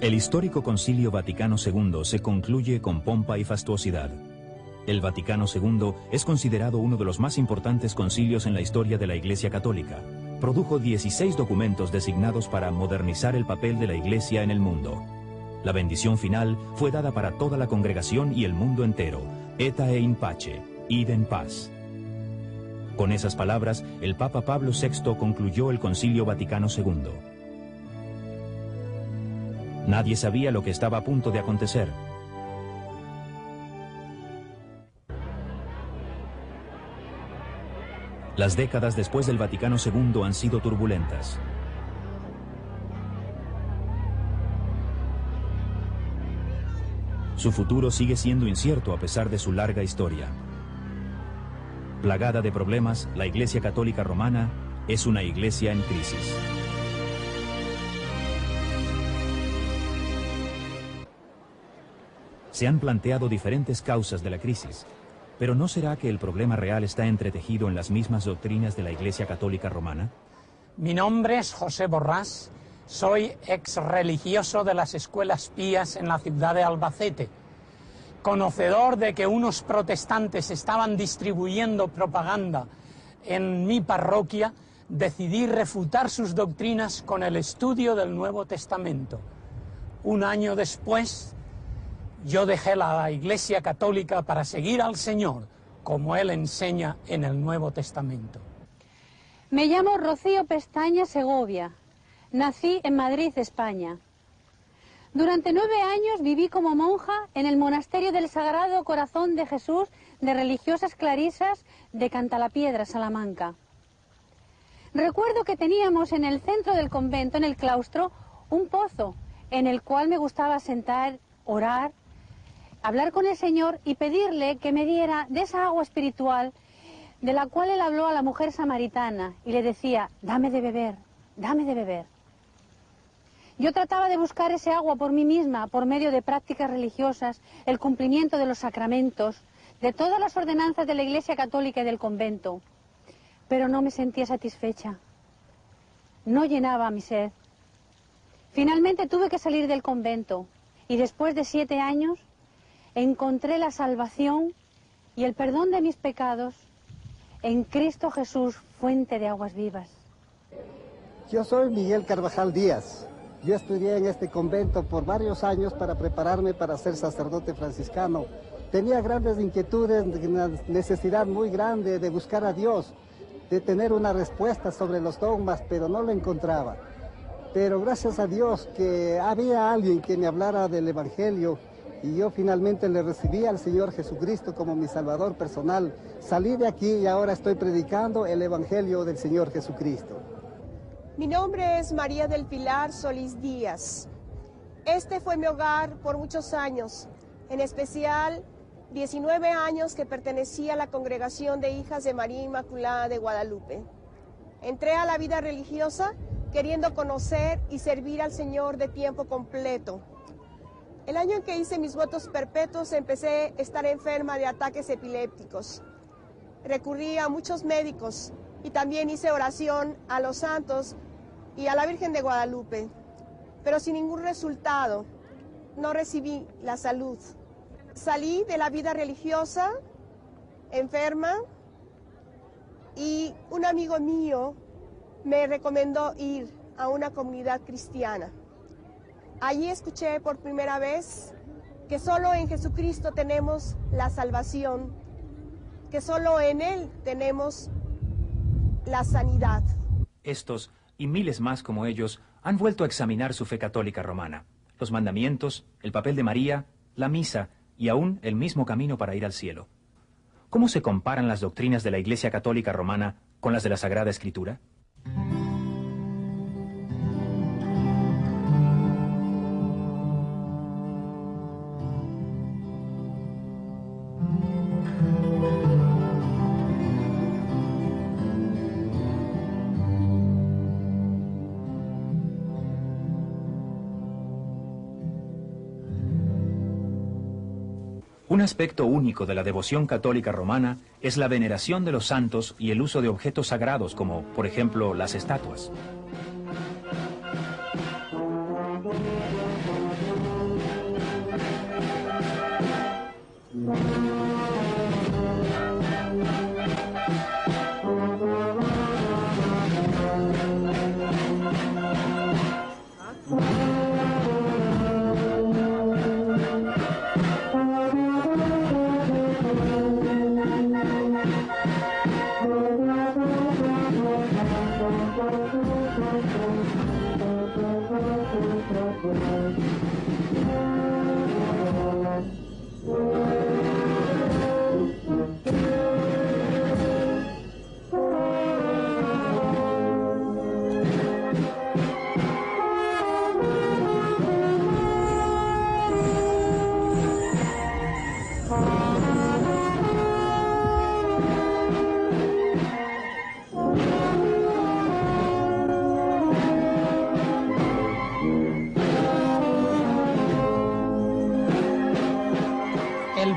El histórico Concilio Vaticano II se concluye con pompa y fastuosidad. El Vaticano II es considerado uno de los más importantes concilios en la historia de la Iglesia Católica. Produjo 16 documentos designados para modernizar el papel de la Iglesia en el mundo. La bendición final fue dada para toda la congregación y el mundo entero. Eta e in pace, id en paz. Con esas palabras, el Papa Pablo VI concluyó el Concilio Vaticano II. Nadie sabía lo que estaba a punto de acontecer. Las décadas después del Vaticano II han sido turbulentas. Su futuro sigue siendo incierto a pesar de su larga historia. Plagada de problemas, la Iglesia Católica Romana es una iglesia en crisis. Se han planteado diferentes causas de la crisis, pero ¿no será que el problema real está entretejido en las mismas doctrinas de la Iglesia Católica Romana? Mi nombre es José Borrás, soy ex religioso de las escuelas pías en la ciudad de Albacete. Conocedor de que unos protestantes estaban distribuyendo propaganda en mi parroquia, decidí refutar sus doctrinas con el estudio del Nuevo Testamento. Un año después, yo dejé la Iglesia Católica para seguir al Señor, como Él enseña en el Nuevo Testamento. Me llamo Rocío Pestaña Segovia. Nací en Madrid, España. Durante 9 años viví como monja en el monasterio del Sagrado Corazón de Jesús de Religiosas Clarisas de Cantalapiedra, Salamanca. Recuerdo que teníamos en el centro del convento, en el claustro, un pozo en el cual me gustaba sentar, orar, hablar con el Señor y pedirle que me diera de esa agua espiritual de la cual Él habló a la mujer samaritana y le decía, dame de beber, dame de beber. Yo trataba de buscar ese agua por mí misma, por medio de prácticas religiosas, el cumplimiento de los sacramentos, de todas las ordenanzas de la Iglesia Católica y del convento, pero no me sentía satisfecha. No llenaba mi sed. Finalmente tuve que salir del convento y después de 7 años encontré la salvación y el perdón de mis pecados en Cristo Jesús, fuente de aguas vivas. Yo soy Miguel Carvajal Díaz. Yo estudié en este convento por varios años para prepararme para ser sacerdote franciscano. Tenía grandes inquietudes, una necesidad muy grande de buscar a Dios, de tener una respuesta sobre los dogmas, pero no lo encontraba. Pero gracias a Dios que había alguien que me hablara del Evangelio y yo finalmente le recibí al Señor Jesucristo como mi Salvador personal. Salí de aquí y ahora estoy predicando el Evangelio del Señor Jesucristo. Mi nombre es María del Pilar Solís Díaz. Este fue mi hogar por muchos años, en especial 19 años que pertenecía a la Congregación de Hijas de María Inmaculada de Guadalupe. Entré a la vida religiosa queriendo conocer y servir al Señor de tiempo completo. El año en que hice mis votos perpetuos empecé a estar enferma de ataques epilépticos. Recurrí a muchos médicos y también hice oración a los santos y a la Virgen de Guadalupe, pero sin ningún resultado. No recibí la salud. Salí de la vida religiosa, enferma, y un amigo mío me recomendó ir a una comunidad cristiana. Allí escuché por primera vez que solo en Jesucristo tenemos la salvación, que solo en Él tenemos la sanidad. Estos y miles más como ellos han vuelto a examinar su fe católica romana, los mandamientos, el papel de María, la misa y aún el mismo camino para ir al cielo. ¿Cómo se comparan las doctrinas de la Iglesia Católica Romana con las de la Sagrada Escritura? Un aspecto único de la devoción católica romana es la veneración de los santos y el uso de objetos sagrados como, por ejemplo, las estatuas. El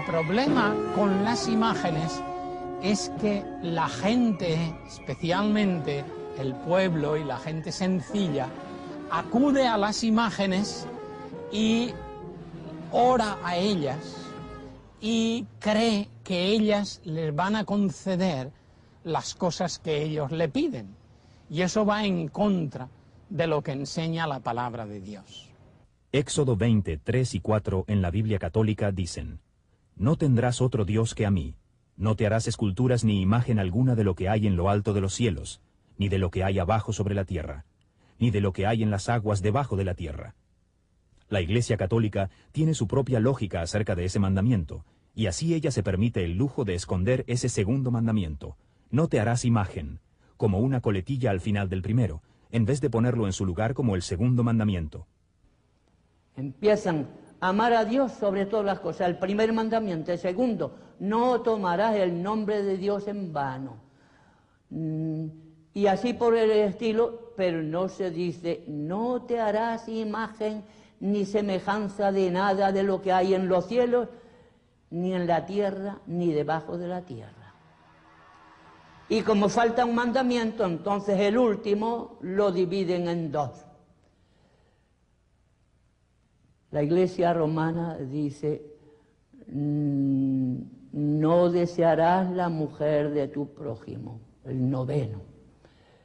problema con las imágenes es que la gente, especialmente el pueblo y la gente sencilla, acude a las imágenes y ora a ellas y cree que ellas les van a conceder las cosas que ellos le piden. Y eso va en contra de lo que enseña la palabra de Dios. Éxodo 20, 3 y 4 en la Biblia católica dicen: No tendrás otro Dios que a mí. No te harás esculturas ni imagen alguna de lo que hay en lo alto de los cielos, ni de lo que hay abajo sobre la tierra, ni de lo que hay en las aguas debajo de la tierra. La Iglesia católica tiene su propia lógica acerca de ese mandamiento, y así ella se permite el lujo de esconder ese segundo mandamiento: no te harás imagen, como una coletilla al final del primero, en vez de ponerlo en su lugar como el segundo mandamiento. Empiezan a amar a Dios sobre todas las cosas, el primer mandamiento. El segundo, no tomarás el nombre de Dios en vano. Y así por el estilo, pero no se dice, no te harás imagen ni semejanza de nada de lo que hay en los cielos, ni en la tierra, ni debajo de la tierra. Y como falta un mandamiento, entonces el último lo dividen en dos. La Iglesia romana dice, no desearás la mujer de tu prójimo, el noveno.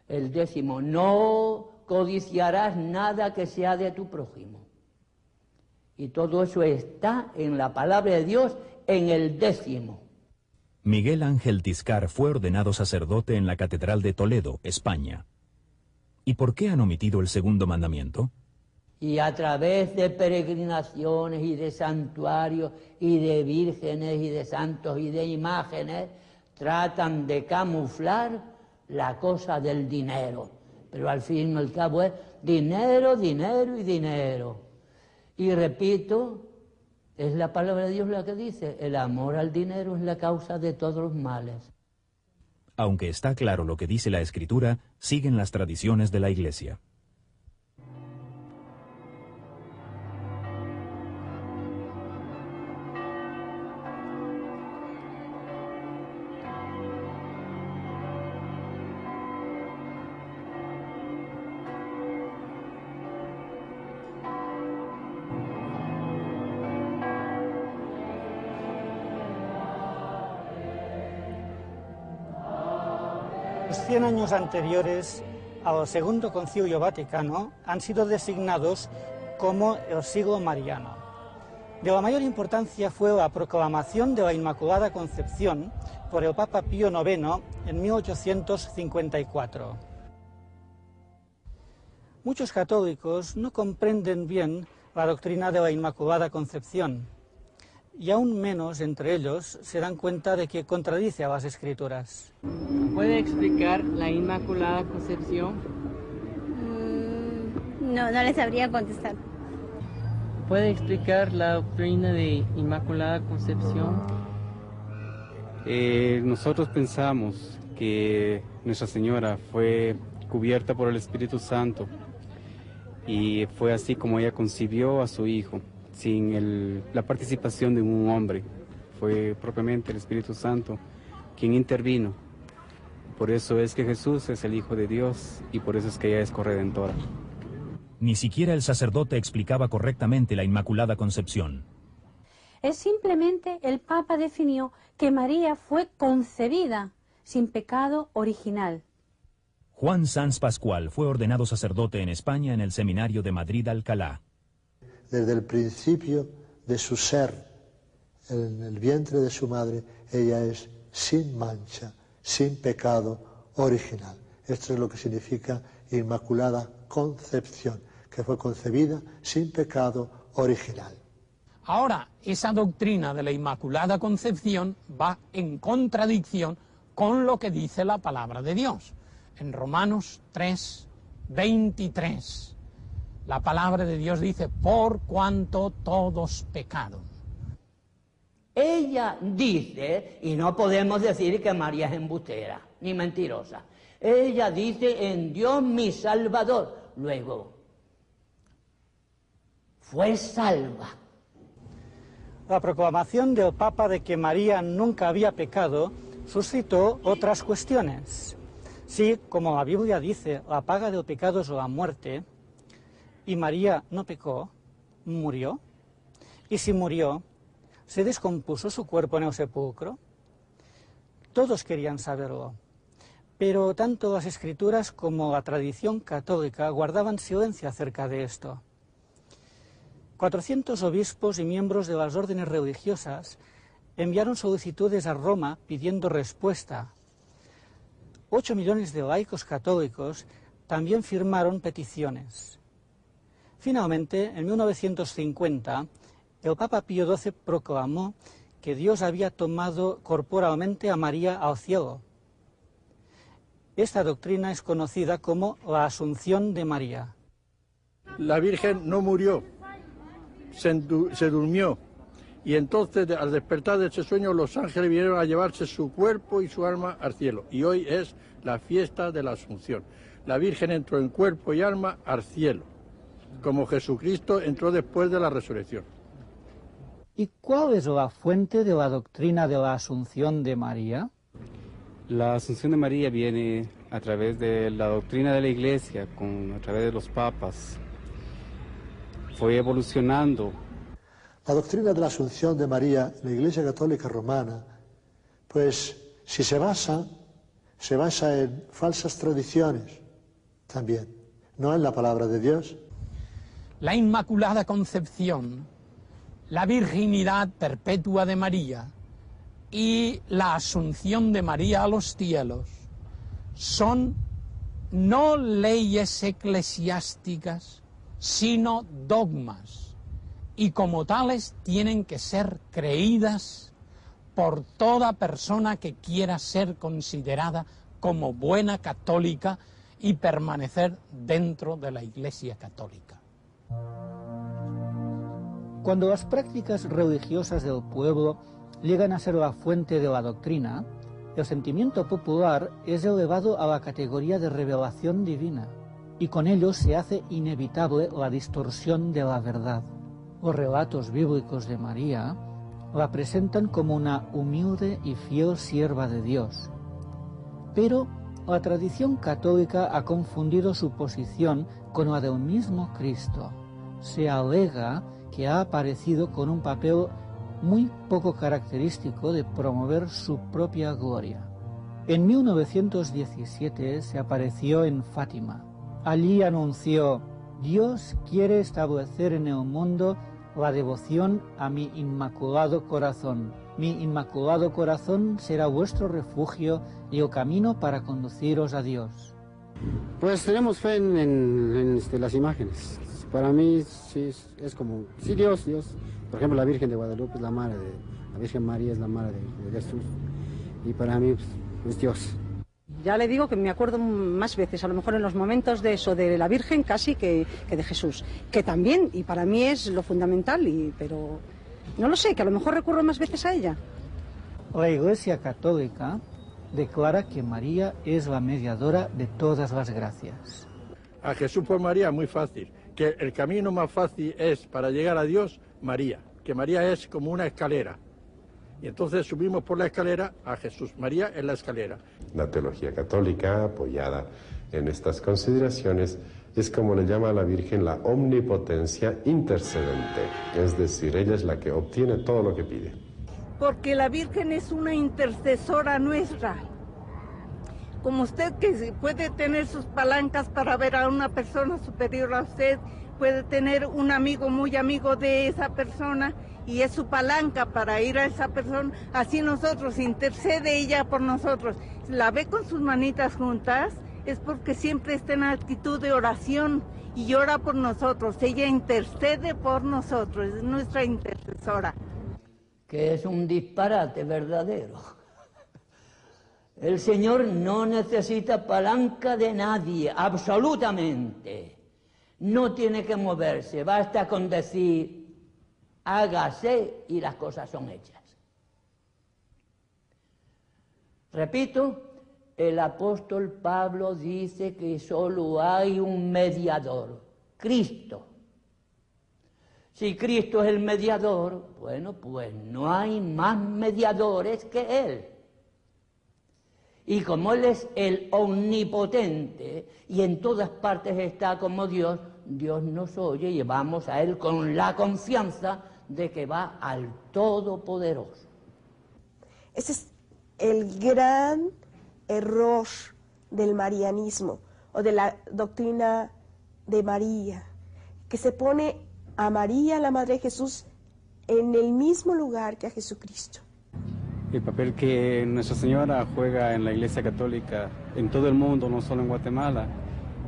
El décimo, no codiciarás nada que sea de tu prójimo. Y todo eso está en la palabra de Dios en el décimo. Miguel Ángel Tiscar fue ordenado sacerdote en la Catedral de Toledo, España. ¿Y por qué han omitido el segundo mandamiento? Y a través de peregrinaciones y de santuarios y de vírgenes y de santos y de imágenes, tratan de camuflar la cosa del dinero. Pero al fin y al cabo es dinero, dinero y dinero. Y repito, es la palabra de Dios la que dice, el amor al dinero es la causa de todos los males. Aunque está claro lo que dice la Escritura, siguen las tradiciones de la Iglesia. Los 100 años anteriores al Segundo Concilio Vaticano han sido designados como el siglo mariano. De la mayor importancia fue la proclamación de la Inmaculada Concepción por el Papa Pío IX en 1854. Muchos católicos no comprenden bien la doctrina de la Inmaculada Concepción, y aún menos entre ellos se dan cuenta de que contradice a las Escrituras. ¿Puede explicar la Inmaculada Concepción? No le sabría contestar. ¿Puede explicar la doctrina de Inmaculada Concepción? Nosotros pensamos que Nuestra Señora fue cubierta por el Espíritu Santo y fue así como ella concibió a su Hijo, sin la participación de un hombre. Fue propiamente el Espíritu Santo quien intervino. Por eso es que Jesús es el Hijo de Dios y por eso es que ella es corredentora. Ni siquiera el sacerdote explicaba correctamente la Inmaculada Concepción. Es simplemente el Papa definió que María fue concebida sin pecado original. Juan Sanz Pascual fue ordenado sacerdote en España en el Seminario de Madrid Alcalá. Desde el principio de su ser, en el vientre de su madre, ella es sin mancha, sin pecado original. Esto es lo que significa Inmaculada Concepción, que fue concebida sin pecado original. Ahora, esa doctrina de la Inmaculada Concepción va en contradicción con lo que dice la palabra de Dios. En Romanos 3:23, la palabra de Dios dice, por cuanto todos pecaron. Ella dice, y no podemos decir que María es embustera, ni mentirosa, ella dice, en Dios mi Salvador, luego, fue salva. La proclamación del Papa de que María nunca había pecado suscitó otras cuestiones. Si, como la Biblia dice, la paga del pecado es la muerte, y María no pecó, murió, y si murió, ¿se descompuso su cuerpo en el sepulcro? Todos querían saberlo, pero tanto las Escrituras como la tradición católica guardaban silencio acerca de esto. 400 obispos y miembros de las órdenes religiosas enviaron solicitudes a Roma pidiendo respuesta. 8 millones de laicos católicos también firmaron peticiones. Finalmente, en 1950, el Papa Pío XII proclamó que Dios había tomado corporalmente a María al cielo. Esta doctrina es conocida como la Asunción de María. La Virgen no murió, se durmió, y entonces al despertar de ese sueño los ángeles vinieron a llevarse su cuerpo y su alma al cielo. Y hoy es la fiesta de la Asunción. La Virgen entró en cuerpo y alma al cielo, como Jesucristo entró después de la resurrección. ¿Y cuál es la fuente de la doctrina de la Asunción de María? La Asunción de María viene a través de la doctrina de la Iglesia, a través de los papas. Fue evolucionando. La doctrina de la Asunción de María, la Iglesia Católica Romana, pues si se basa en falsas tradiciones también, no en la palabra de Dios. La Inmaculada Concepción, la virginidad perpetua de María y la Asunción de María a los cielos son no leyes eclesiásticas, sino dogmas, y como tales tienen que ser creídas por toda persona que quiera ser considerada como buena católica y permanecer dentro de la Iglesia católica. Cuando las prácticas religiosas del pueblo llegan a ser la fuente de la doctrina, el sentimiento popular es elevado a la categoría de revelación divina, y con ello se hace inevitable la distorsión de la verdad. Los relatos bíblicos de María la presentan como una humilde y fiel sierva de Dios. Pero la tradición católica ha confundido su posición con la del mismo Cristo. Se alega que ha aparecido con un papel muy poco característico de promover su propia gloria. En 1917 se apareció en Fátima. Allí anunció: Dios quiere establecer en el mundo la devoción a mi Inmaculado Corazón. Mi Inmaculado Corazón será vuestro refugio y el camino para conduciros a Dios. Pues tenemos fe en las imágenes. Para mí sí es como, sí, Dios. Por ejemplo, la Virgen de Guadalupe es la madre de, la Virgen María es la madre de Jesús. Y para mí pues, es Dios. Ya le digo que me acuerdo más veces, a lo mejor en los momentos de eso, de la Virgen casi que de Jesús. Que también, y para mí es lo fundamental, pero no lo sé, que a lo mejor recurro más veces a ella. La Iglesia Católica declara que María es la mediadora de todas las gracias. A Jesús por María muy fácil, que el camino más fácil es para llegar a Dios, María, que María es como una escalera. Y entonces subimos por la escalera a Jesús. María es la escalera. La teología católica, apoyada en estas consideraciones, es como le llama a la Virgen la omnipotencia intercedente. Es decir, ella es la que obtiene todo lo que pide. Porque la Virgen es una intercesora nuestra. Como usted que puede tener sus palancas para ver a una persona superior a usted, puede tener un amigo muy amigo de esa persona y es su palanca para ir a esa persona, así nosotros, intercede ella por nosotros. La ve con sus manitas juntas, es porque siempre está en actitud de oración y ora por nosotros. Ella intercede por nosotros, es nuestra intercesora. Que es un disparate verdadero. El Señor no necesita palanca de nadie, absolutamente. No tiene que moverse, basta con decir, hágase y las cosas son hechas. Repito, el apóstol Pablo dice que solo hay un mediador, Cristo. Si Cristo es el mediador, bueno, pues no hay más mediadores que Él. Y como Él es el omnipotente y en todas partes está como Dios, Dios nos oye y vamos a Él con la confianza de que va al Todopoderoso. Ese es el gran error del marianismo o de la doctrina de María, que se pone a María, la Madre de Jesús, en el mismo lugar que a Jesucristo. El papel que Nuestra Señora juega en la Iglesia Católica, en todo el mundo, no solo en Guatemala,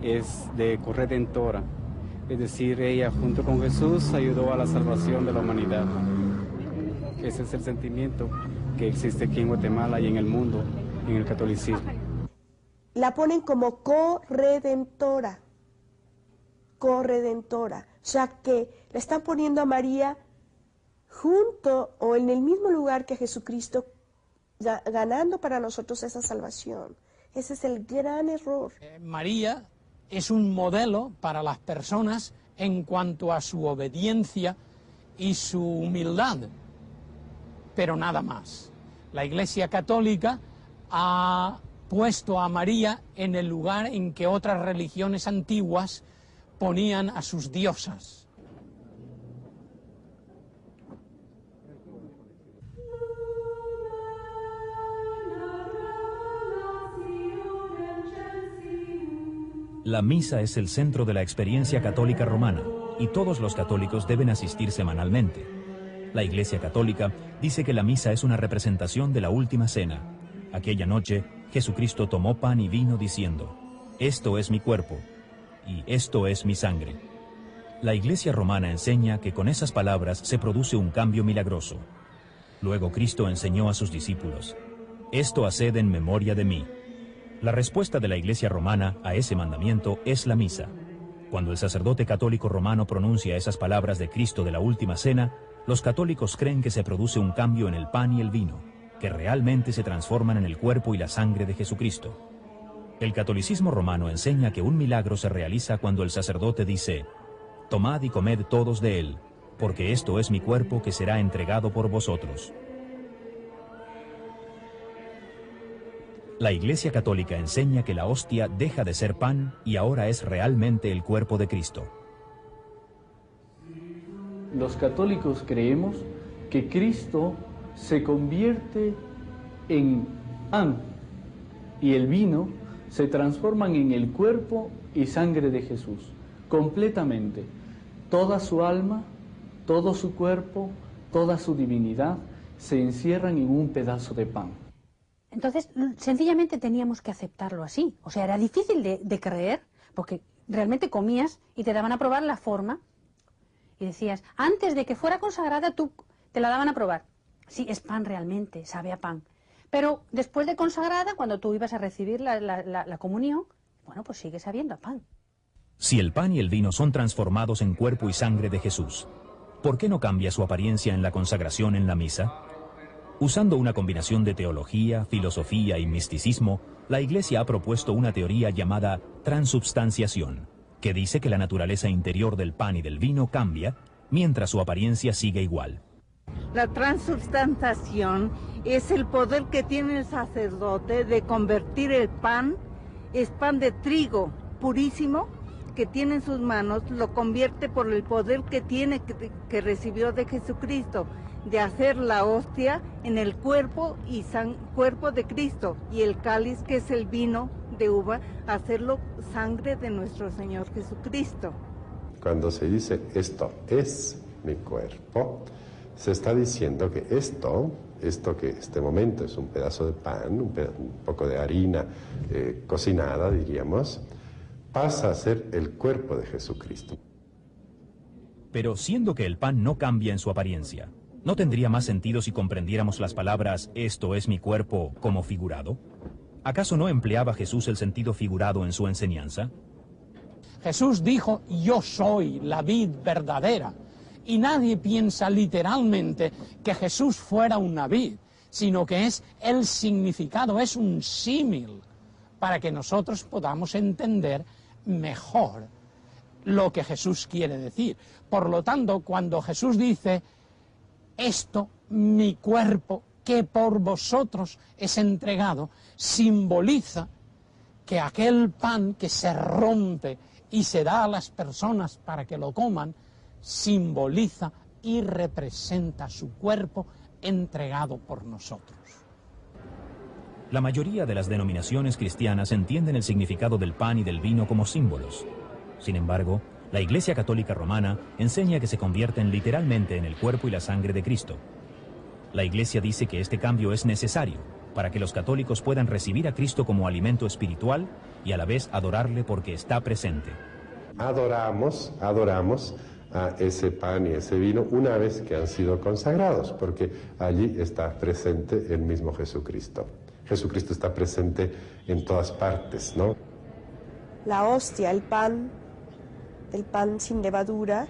es de corredentora. Es decir, ella junto con Jesús ayudó a la salvación de la humanidad. Ese es el sentimiento que existe aquí en Guatemala y en el mundo, en el catolicismo. La ponen como corredentora. Corredentora. O sea que la están poniendo a María junto o en el mismo lugar que Jesucristo, ganando para nosotros esa salvación. Ese es el gran error. María es un modelo para las personas en cuanto a su obediencia y su humildad, pero nada más. La Iglesia Católica ha puesto a María en el lugar en que otras religiones antiguas ponían a sus diosas. La misa es el centro de la experiencia católica romana y todos los católicos deben asistir semanalmente. La Iglesia Católica dice que la misa es una representación de la última cena. Aquella noche, Jesucristo tomó pan y vino diciendo, «Esto es mi cuerpo y esto es mi sangre». La Iglesia romana enseña que con esas palabras se produce un cambio milagroso. Luego Cristo enseñó a sus discípulos, «Esto haced en memoria de mí». La respuesta de la Iglesia romana a ese mandamiento es la misa. Cuando el sacerdote católico romano pronuncia esas palabras de Cristo de la última cena, los católicos creen que se produce un cambio en el pan y el vino, que realmente se transforman en el cuerpo y la sangre de Jesucristo. El catolicismo romano enseña que un milagro se realiza cuando el sacerdote dice, «Tomad y comed todos de él, porque esto es mi cuerpo que será entregado por vosotros». La Iglesia Católica enseña que la hostia deja de ser pan y ahora es realmente el cuerpo de Cristo. Los católicos creemos que Cristo se convierte en pan y el vino se transforman en el cuerpo y sangre de Jesús, completamente. Toda su alma, todo su cuerpo, toda su divinidad se encierran en un pedazo de pan. Entonces, sencillamente teníamos que aceptarlo así. O sea, era difícil de creer, porque realmente comías y te daban a probar la forma. Y decías, antes de que fuera consagrada, tú te la daban a probar. Sí, es pan realmente, sabe a pan. Pero después de consagrada, cuando tú ibas a recibir la comunión, bueno, pues sigue sabiendo a pan. Si el pan y el vino son transformados en cuerpo y sangre de Jesús, ¿por qué no cambia su apariencia en la consagración en la misa? Usando una combinación de teología, filosofía y misticismo, la Iglesia ha propuesto una teoría llamada transubstanciación, que dice que la naturaleza interior del pan y del vino cambia, mientras su apariencia sigue igual. La transubstanciación es el poder que tiene el sacerdote de convertir el pan, es pan de trigo purísimo, que tiene en sus manos, lo convierte por el poder que tiene, que recibió de Jesucristo, de hacer la hostia en el cuerpo y cuerpo de Cristo, y el cáliz, que es el vino de uva, hacerlo sangre de nuestro Señor Jesucristo. Cuando se dice esto es mi cuerpo, se está diciendo que esto esto que este momento es un pedazo de pan, un poco de harina cocinada, diríamos, pasa a ser el cuerpo de Jesucristo. Pero siendo que el pan no cambia en su apariencia, ¿no tendría más sentido si comprendiéramos las palabras «esto es mi cuerpo» como figurado? ¿Acaso no empleaba Jesús el sentido figurado en su enseñanza? Jesús dijo, yo soy la vid verdadera. Y nadie piensa literalmente que Jesús fuera una vid, sino que es el significado, es un símil, para que nosotros podamos entender mejor lo que Jesús quiere decir. Por lo tanto, cuando Jesús dice, esto, mi cuerpo, que por vosotros es entregado, simboliza que aquel pan que se rompe y se da a las personas para que lo coman, simboliza y representa su cuerpo entregado por nosotros. La mayoría de las denominaciones cristianas entienden el significado del pan y del vino como símbolos. Sin embargo, la Iglesia Católica Romana enseña que se convierten literalmente en el cuerpo y la sangre de Cristo. La Iglesia dice que este cambio es necesario para que los católicos puedan recibir a Cristo como alimento espiritual y a la vez adorarle porque está presente. Adoramos a ese pan y ese vino una vez que han sido consagrados, porque allí está presente el mismo Jesucristo. Jesucristo está presente en todas partes, ¿no? La hostia, el pan sin levadura,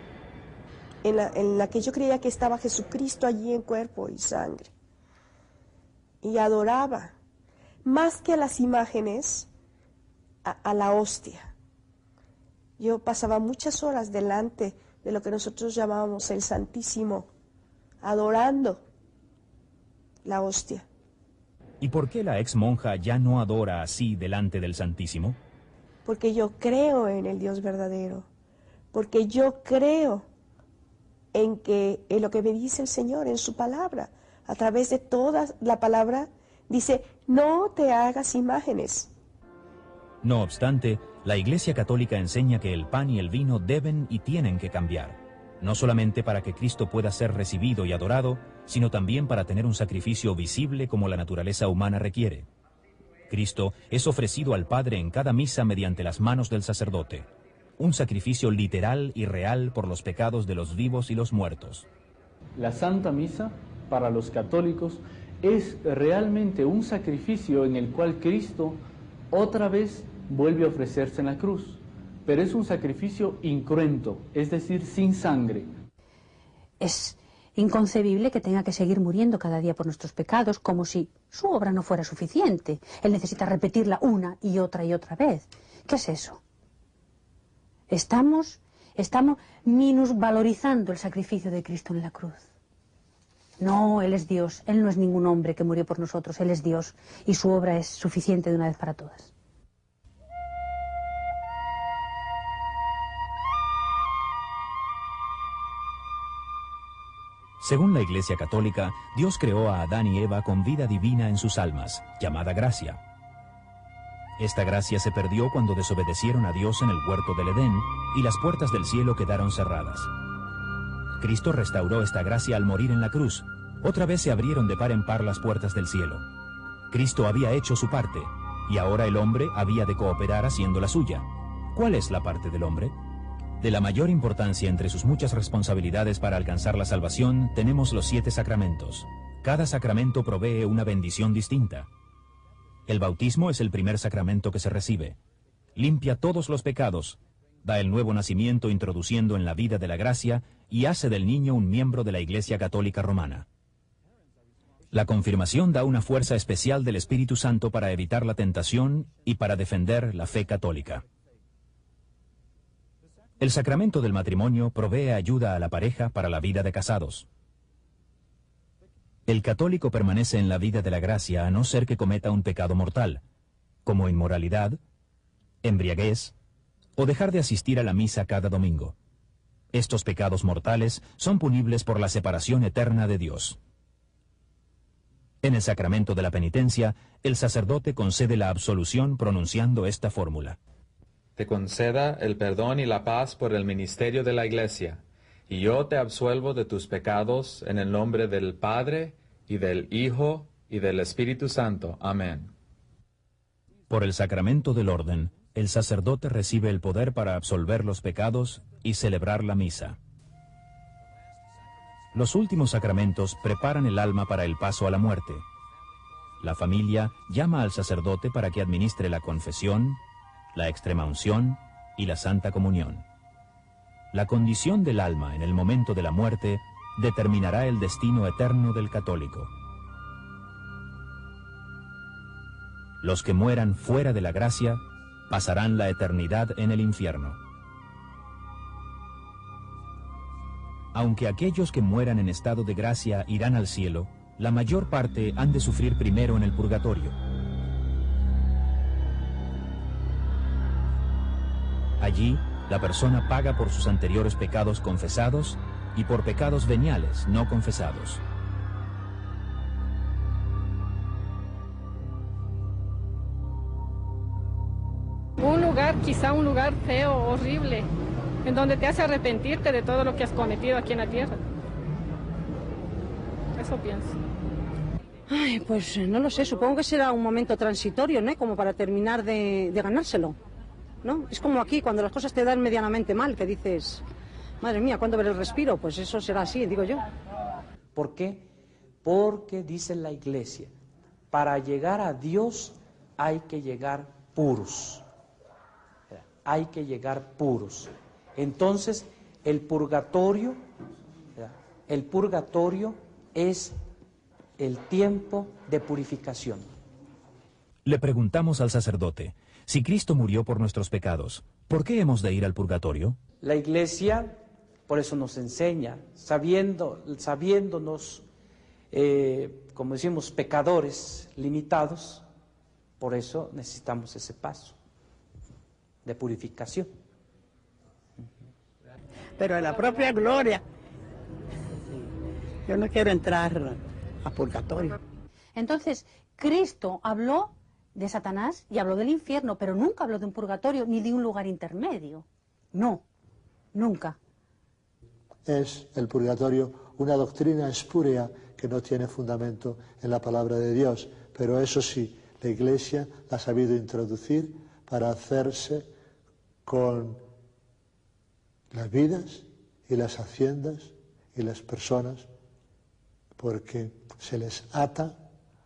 en la que yo creía que estaba Jesucristo allí en cuerpo y sangre. Y adoraba, más que a las imágenes, a la hostia. Yo pasaba muchas horas delante de lo que nosotros llamábamos el Santísimo, adorando la hostia. ¿Y por qué la ex monja ya no adora así delante del Santísimo? Porque yo creo en el Dios verdadero, porque yo creo en lo que me dice el Señor en su palabra. A través de toda la palabra dice, no te hagas imágenes. No obstante, la Iglesia Católica enseña que el pan y el vino deben y tienen que cambiar, no solamente para que Cristo pueda ser recibido y adorado, sino también para tener un sacrificio visible como la naturaleza humana requiere. Cristo es ofrecido al Padre en cada misa mediante las manos del sacerdote, un sacrificio literal y real por los pecados de los vivos y los muertos. La Santa Misa, para los católicos, es realmente un sacrificio en el cual Cristo otra vez vuelve a ofrecerse en la cruz, pero es un sacrificio incruento, es decir, sin sangre. Es inconcebible que tenga que seguir muriendo cada día por nuestros pecados, como si su obra no fuera suficiente. Él necesita repetirla una y otra vez. ¿Qué es eso? Estamos minusvalorizando el sacrificio de Cristo en la cruz. No, Él es Dios, Él no es ningún hombre que murió por nosotros, Él es Dios y su obra es suficiente de una vez para todas. Según la Iglesia Católica, Dios creó a Adán y Eva con vida divina en sus almas, llamada gracia. Esta gracia se perdió cuando desobedecieron a Dios en el huerto del Edén y las puertas del cielo quedaron cerradas. Cristo restauró esta gracia al morir en la cruz. Otra vez se abrieron de par en par las puertas del cielo. Cristo había hecho su parte y ahora el hombre había de cooperar haciendo la suya. ¿Cuál es la parte del hombre? De la mayor importancia entre sus muchas responsabilidades para alcanzar la salvación, tenemos los 7 sacramentos. Cada sacramento provee una bendición distinta. El bautismo es el primer sacramento que se recibe. Limpia todos los pecados, da el nuevo nacimiento introduciendo en la vida de la gracia y hace del niño un miembro de la Iglesia Católica Romana. La confirmación da una fuerza especial del Espíritu Santo para evitar la tentación y para defender la fe católica. El sacramento del matrimonio provee ayuda a la pareja para la vida de casados. El católico permanece en la vida de la gracia a no ser que cometa un pecado mortal, como inmoralidad, embriaguez o dejar de asistir a la misa cada domingo. Estos pecados mortales son punibles por la separación eterna de Dios. En el sacramento de la penitencia, el sacerdote concede la absolución pronunciando esta fórmula. Te conceda el perdón y la paz por el ministerio de la Iglesia, y yo te absuelvo de tus pecados en el nombre del Padre, y del Hijo, y del Espíritu Santo. Amén. Por el sacramento del orden, el sacerdote recibe el poder para absolver los pecados y celebrar la misa. Los últimos sacramentos preparan el alma para el paso a la muerte. La familia llama al sacerdote para que administre la confesión, la extremaunción y la Santa Comunión. La condición del alma en el momento de la muerte determinará el destino eterno del católico. Los que mueran fuera de la gracia pasarán la eternidad en el infierno. Aunque aquellos que mueran en estado de gracia irán al cielo, la mayor parte han de sufrir primero en el purgatorio. Allí, la persona paga por sus anteriores pecados confesados y por pecados veniales no confesados. Un lugar, quizá un lugar feo, horrible, en donde te hace arrepentirte de todo lo que has cometido aquí en la tierra. Eso pienso. Ay, pues no lo sé, supongo que será un momento transitorio, ¿no? Como para terminar de ganárselo, ¿no? Es como aquí, cuando las cosas te dan medianamente mal, que dices, madre mía, ¿cuándo veré el respiro? Pues eso será así, digo yo. ¿Por qué? Porque dice la Iglesia, para llegar a Dios hay que llegar puros. Hay que llegar puros. Entonces, el purgatorio es el tiempo de purificación. Le preguntamos al sacerdote, si Cristo murió por nuestros pecados, ¿por qué hemos de ir al purgatorio? La Iglesia, por eso nos enseña, sabiéndonos, como decimos, pecadores limitados, por eso necesitamos ese paso de purificación. Pero en la propia gloria, yo no quiero entrar a purgatorio. Entonces, Cristo habló de Satanás y habló del infierno, pero nunca habló de un purgatorio ni de un lugar intermedio. No, nunca. Es el purgatorio una doctrina espúrea que no tiene fundamento en la palabra de Dios, pero eso sí, la Iglesia la ha sabido introducir para hacerse con las vidas y las haciendas y las personas, porque se les ata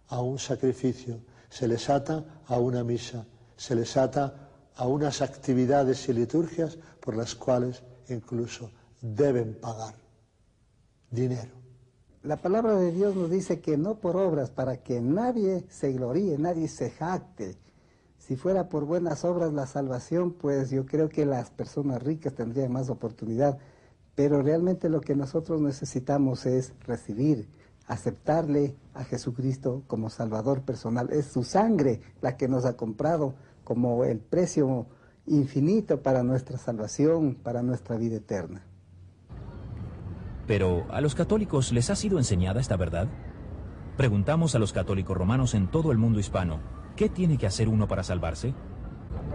a un sacrificio, se les ata a una misa, se les ata a unas actividades y liturgias por las cuales incluso deben pagar dinero. La palabra de Dios nos dice que no por obras, para que nadie se gloríe, nadie se jacte. Si fuera por buenas obras la salvación, pues yo creo que las personas ricas tendrían más oportunidad. Pero realmente lo que nosotros necesitamos es recibir, aceptarle a Jesucristo como Salvador personal. Es su sangre la que nos ha comprado como el precio infinito para nuestra salvación, para nuestra vida eterna. Pero, ¿a los católicos les ha sido enseñada esta verdad? Preguntamos a los católicos romanos en todo el mundo hispano, ¿qué tiene que hacer uno para salvarse?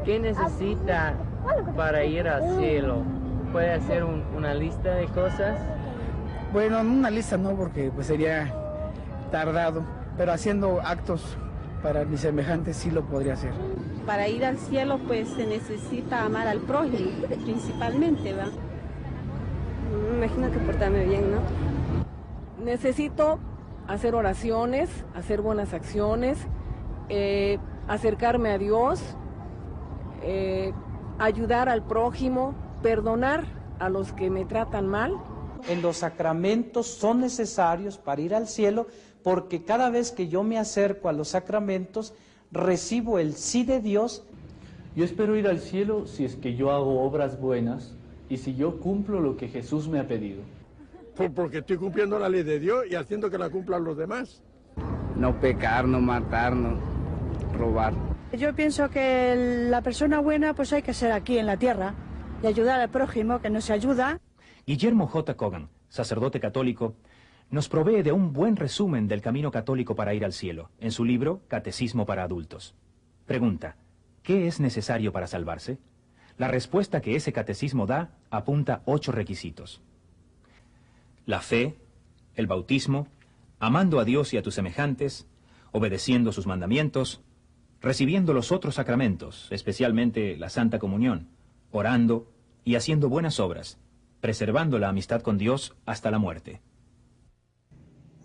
¿Qué necesita para ir al cielo? ¿Puede hacer una lista de cosas? Bueno, una lista no, porque pues sería tardado, pero haciendo actos para mis semejantes sí lo podría hacer. Para ir al cielo pues se necesita amar al prójimo, principalmente, ¿va? Me imagino que portarme bien, ¿no? Necesito hacer oraciones, hacer buenas acciones, acercarme a Dios, ayudar al prójimo, perdonar a los que me tratan mal. En los sacramentos son necesarios para ir al cielo, porque cada vez que yo me acerco a los sacramentos, recibo el sí de Dios. Yo espero ir al cielo si es que yo hago obras buenas y si yo cumplo lo que Jesús me ha pedido. Porque estoy cumpliendo la ley de Dios y haciendo que la cumplan los demás. No pecar, no matar, no robar. Yo pienso que la persona buena pues hay que ser aquí en la tierra y ayudar al prójimo que nos ayuda. Guillermo J. Cogan, sacerdote católico, nos provee de un buen resumen del camino católico para ir al cielo, en su libro Catecismo para Adultos. Pregunta, ¿qué es necesario para salvarse? La respuesta que ese catecismo da apunta 8 requisitos. La fe, el bautismo, amando a Dios y a tus semejantes, obedeciendo sus mandamientos, recibiendo los otros sacramentos, especialmente la Santa Comunión, orando y haciendo buenas obras, preservando la amistad con Dios hasta la muerte.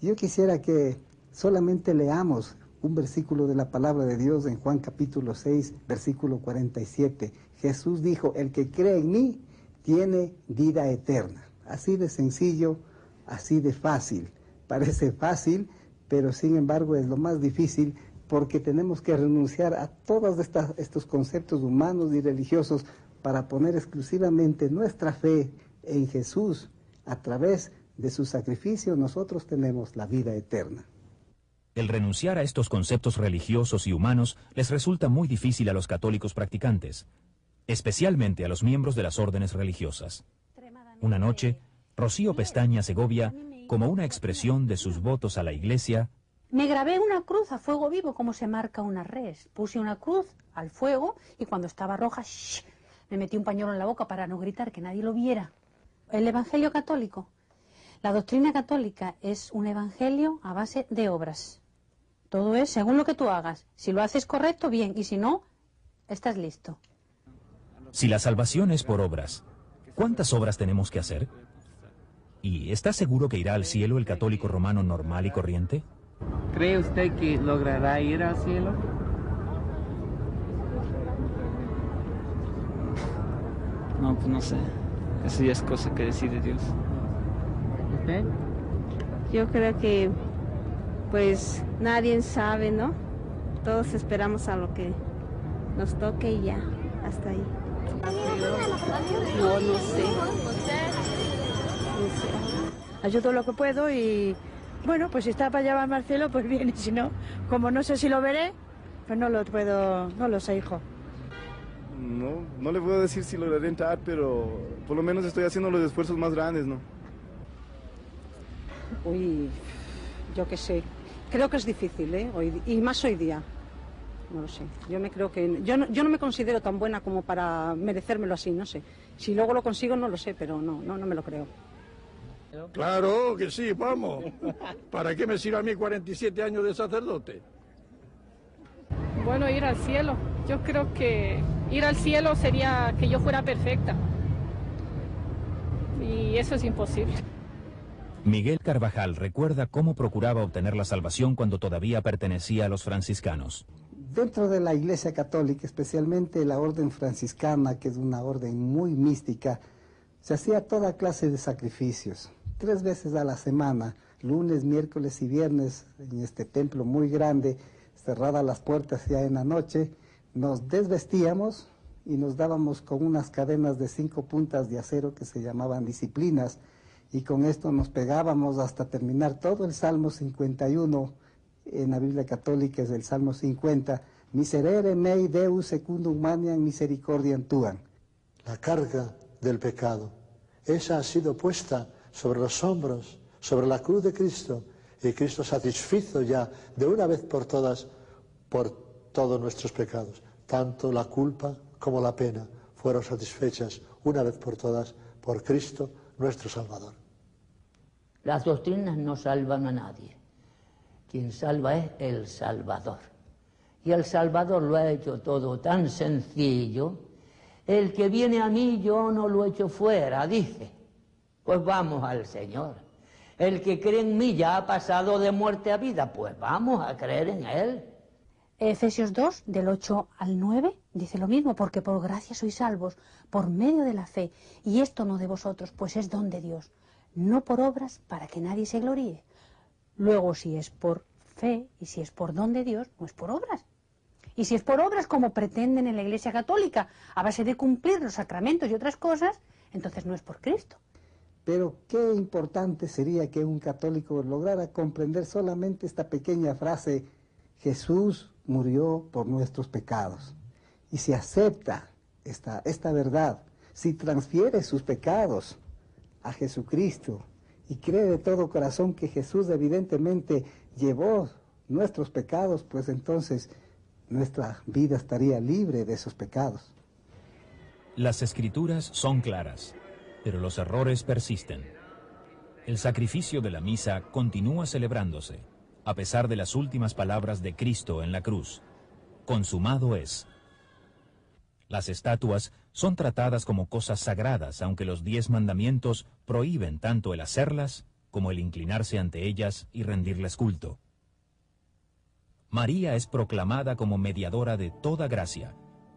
Yo quisiera que solamente leamos un versículo de la palabra de Dios en Juan capítulo 6, versículo 47. Jesús dijo, el que cree en mí tiene vida eterna. Así de sencillo, así de fácil. Parece fácil, pero sin embargo es lo más difícil porque tenemos que renunciar a todos estos conceptos humanos y religiosos para poner exclusivamente nuestra fe en Jesús. A través de su sacrificio nosotros tenemos la vida eterna. El renunciar a estos conceptos religiosos y humanos les resulta muy difícil a los católicos practicantes, especialmente a los miembros de las órdenes religiosas. Una noche, Rocío Pestaña Segovia, como una expresión de sus votos a la Iglesia, me grabé una cruz a fuego vivo como se marca una res. Puse una cruz al fuego y cuando estaba roja, me metí un pañuelo en la boca para no gritar, que nadie lo viera. El Evangelio católico, la doctrina católica es un evangelio a base de obras. Todo es según lo que tú hagas. Si lo haces correcto, bien, y si no, estás listo. Si la salvación es por obras, ¿cuántas obras tenemos que hacer? ¿Y está seguro que irá al cielo el católico romano normal y corriente? ¿Cree usted que logrará ir al cielo? No, pues no sé. Eso ya es cosa que decide Dios. ¿Usted? Yo creo que pues nadie sabe, ¿no? Todos esperamos a lo que nos toque y ya, hasta ahí. No sé. No sé. Ayudo lo que puedo y, bueno, pues si está para llevarme al cielo, pues bien, y si no, como no sé si lo veré, pues no lo sé, hijo. No le puedo decir si lograré entrar, pero por lo menos estoy haciendo los esfuerzos más grandes, ¿no? Uy, yo qué sé. Creo que es difícil, ¿eh? Y más hoy día. No lo sé. Yo no me considero tan buena como para merecérmelo así, no sé. Si luego lo consigo, no lo sé, pero no me lo creo. Claro que sí, vamos. ¿Para qué me sirve a mí 47 años de sacerdote? Bueno, ir al cielo. Yo creo que ir al cielo sería que yo fuera perfecta. Y eso es imposible. Miguel Carvajal recuerda cómo procuraba obtener la salvación cuando todavía pertenecía a los franciscanos. Dentro de la Iglesia Católica, especialmente la orden franciscana, que es una orden muy mística, se hacía toda clase de sacrificios. 3 veces a la semana, lunes, miércoles y viernes, en este templo muy grande, cerradas las puertas ya en la noche, nos desvestíamos y nos dábamos con unas cadenas de 5 puntas de acero que se llamaban disciplinas, y con esto nos pegábamos hasta terminar todo el Salmo 51, en la Biblia Católica es el Salmo 50, Miserere mei Deus secundum maniam misericordiam tuam. La carga del pecado, esa ha sido puesta sobre los hombros, sobre la cruz de Cristo, y Cristo satisfizo ya de una vez por todas por todos nuestros pecados. Tanto la culpa como la pena fueron satisfechas una vez por todas por Cristo nuestro Salvador. Las doctrinas no salvan a nadie. Quien salva es el Salvador. Y el Salvador lo ha hecho todo tan sencillo. El que viene a mí yo no lo echo fuera, dice. Pues vamos al Señor. El que cree en mí ya ha pasado de muerte a vida, pues vamos a creer en Él. Efesios 2, del 8 al 9, dice lo mismo, porque por gracia sois salvos, por medio de la fe, y esto no de vosotros, pues es don de Dios, no por obras para que nadie se gloríe. Luego, si es por fe y si es por don de Dios, no es por obras. Y si es por obras, como pretenden en la Iglesia Católica, a base de cumplir los sacramentos y otras cosas, entonces no es por Cristo. Pero qué importante sería que un católico lograra comprender solamente esta pequeña frase, Jesús murió por nuestros pecados. Y si acepta esta verdad, si transfiere sus pecados a Jesucristo y cree de todo corazón que Jesús evidentemente llevó nuestros pecados, pues entonces nuestra vida estaría libre de esos pecados. Las Escrituras son claras, pero los errores persisten. El sacrificio de la misa continúa celebrándose, a pesar de las últimas palabras de Cristo en la cruz. Consumado es. Las estatuas son tratadas como cosas sagradas, aunque los 10 mandamientos prohíben tanto el hacerlas como el inclinarse ante ellas y rendirles culto. María es proclamada como mediadora de toda gracia,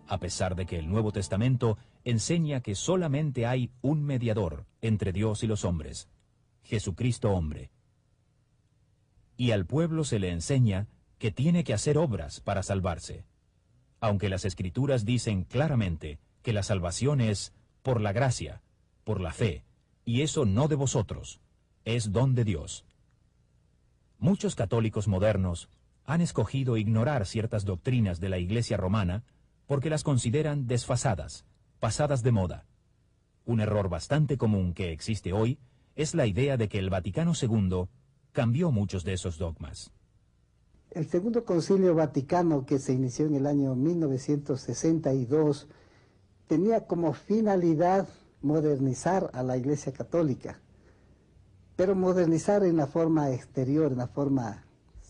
a pesar de que el Nuevo Testamento enseña que solamente hay un mediador entre Dios y los hombres, Jesucristo hombre. Y al pueblo se le enseña que tiene que hacer obras para salvarse, aunque las Escrituras dicen claramente que la salvación es por la gracia, por la fe, y eso no de vosotros, es don de Dios. Muchos católicos modernos han escogido ignorar ciertas doctrinas de la Iglesia romana porque las consideran desfasadas, pasadas de moda. Un error bastante común que existe hoy es la idea de que el Vaticano II cambió muchos de esos dogmas. El Segundo Concilio Vaticano, que se inició en el año 1962, tenía como finalidad modernizar a la Iglesia Católica, pero modernizar en la forma exterior, en la forma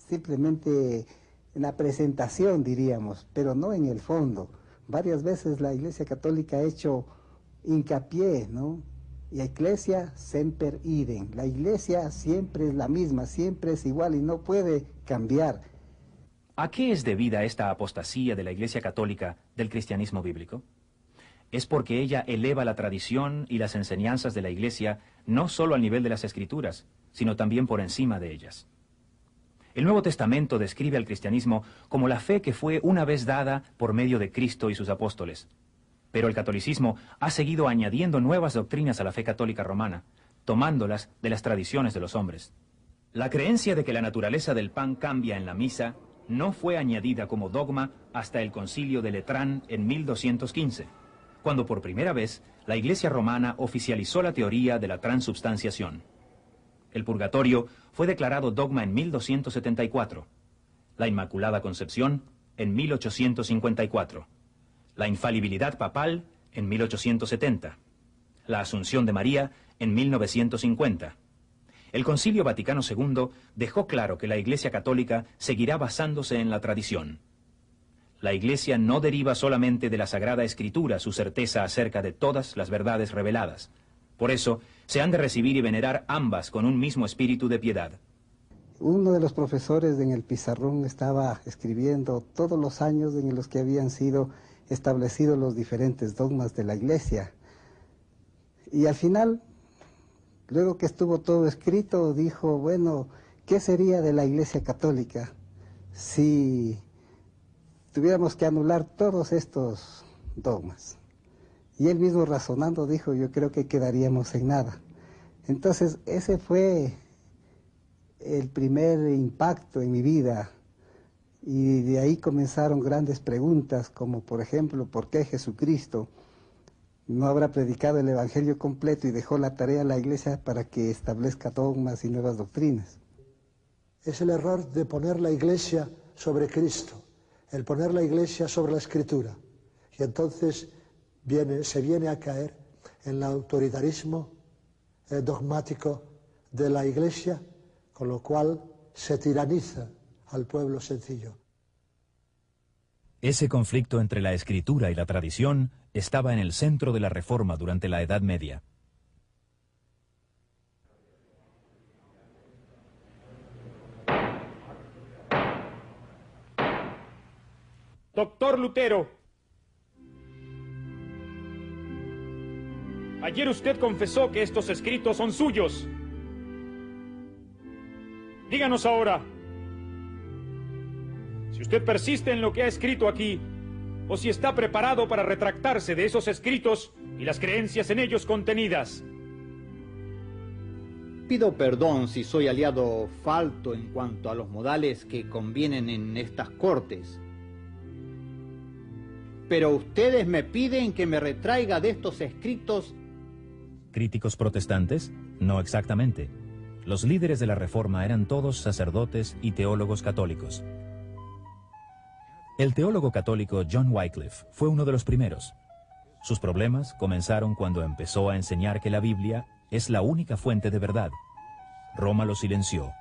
simplemente en la presentación, diríamos, pero no en el fondo. Varias veces la Iglesia Católica ha hecho hincapié, ¿no? Y Ecclesia semper idem. La Iglesia siempre es la misma, siempre es igual y no puede cambiar. ¿A qué es debida esta apostasía de la Iglesia Católica del cristianismo bíblico? Es porque ella eleva la tradición y las enseñanzas de la Iglesia no solo al nivel de las Escrituras, sino también por encima de ellas. El Nuevo Testamento describe al cristianismo como la fe que fue una vez dada por medio de Cristo y sus apóstoles. Pero el catolicismo ha seguido añadiendo nuevas doctrinas a la fe católica romana, tomándolas de las tradiciones de los hombres. La creencia de que la naturaleza del pan cambia en la misa no fue añadida como dogma hasta el Concilio de Letrán en 1215, cuando por primera vez la Iglesia romana oficializó la teoría de la transubstanciación. El purgatorio fue declarado dogma en 1274, la Inmaculada Concepción en 1854, la infalibilidad papal en 1870, la Asunción de María en 1950. El Concilio Vaticano II dejó claro que la Iglesia Católica seguirá basándose en la tradición. La Iglesia no deriva solamente de la Sagrada Escritura su certeza acerca de todas las verdades reveladas. Por eso, se han de recibir y venerar ambas con un mismo espíritu de piedad. Uno de los profesores en el pizarrón estaba escribiendo todos los años en los que habían sido establecidos los diferentes dogmas de la Iglesia. Y al final, luego que estuvo todo escrito, dijo, bueno, ¿qué sería de la Iglesia Católica si tuviéramos que anular todos estos dogmas? Y él mismo razonando dijo, yo creo que quedaríamos en nada. Entonces, ese fue el primer impacto en mi vida. Y de ahí comenzaron grandes preguntas, como por ejemplo, ¿por qué Jesucristo no habrá predicado el Evangelio completo y dejó la tarea a la Iglesia para que establezca dogmas y nuevas doctrinas? Es el error de poner la Iglesia sobre Cristo, el poner la Iglesia sobre la Escritura. Y entonces se viene a caer en el autoritarismo dogmático de la Iglesia, con lo cual se tiraniza al pueblo sencillo. Ese conflicto entre la Escritura y la tradición estaba en el centro de la Reforma durante la Edad Media. Doctor Lutero, ayer usted confesó que estos escritos son suyos. Díganos ahora, si usted persiste en lo que ha escrito aquí, o si está preparado para retractarse de esos escritos y las creencias en ellos contenidas. Pido perdón si soy aliado falto en cuanto a los modales que convienen en estas cortes. Pero ustedes me piden que me retraiga de estos escritos. ¿Críticos protestantes? No exactamente. Los líderes de la Reforma eran todos sacerdotes y teólogos católicos. El teólogo católico John Wycliffe fue uno de los primeros. Sus problemas comenzaron cuando empezó a enseñar que la Biblia es la única fuente de verdad Roma lo silenció,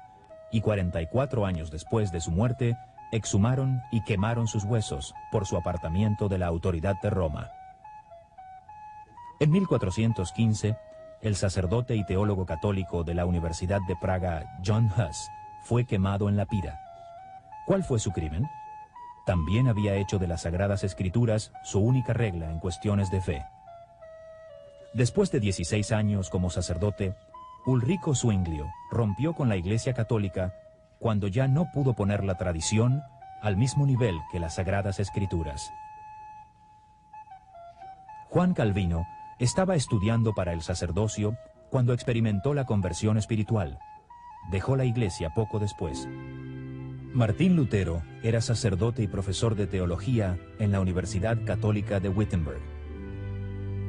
y 44 años después de su muerte, exhumaron y quemaron sus huesos por su apartamiento de la autoridad de Roma. En 1415, el sacerdote y teólogo católico de la Universidad de Praga, John Huss, fue quemado en la pira. ¿Cuál fue su crimen? También había hecho de las Sagradas Escrituras su única regla en cuestiones de fe. Después de 16 años como sacerdote, Ulrico Zwinglio rompió con la Iglesia Católica cuando ya no pudo poner la tradición al mismo nivel que las Sagradas Escrituras. Juan Calvino estaba estudiando para el sacerdocio cuando experimentó la conversión espiritual. Dejó la Iglesia poco después. Martín Lutero era sacerdote y profesor de teología en la Universidad Católica de Wittenberg.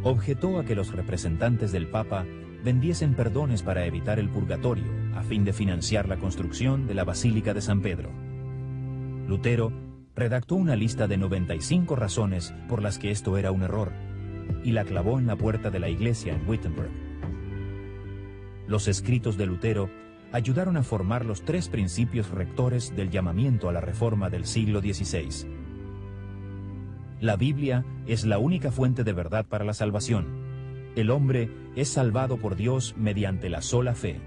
Objetó a que los representantes del Papa vendiesen perdones para evitar el purgatorio, a fin de financiar la construcción de la Basílica de San Pedro. Lutero redactó una lista de 95 razones por las que esto era un error, y la clavó en la puerta de la iglesia en Wittenberg. Los escritos de Lutero ayudaron a formar los 3 principios rectores del llamamiento a la Reforma del siglo XVI. La Biblia es la única fuente de verdad para la salvación. El hombre es salvado por Dios mediante la sola fe.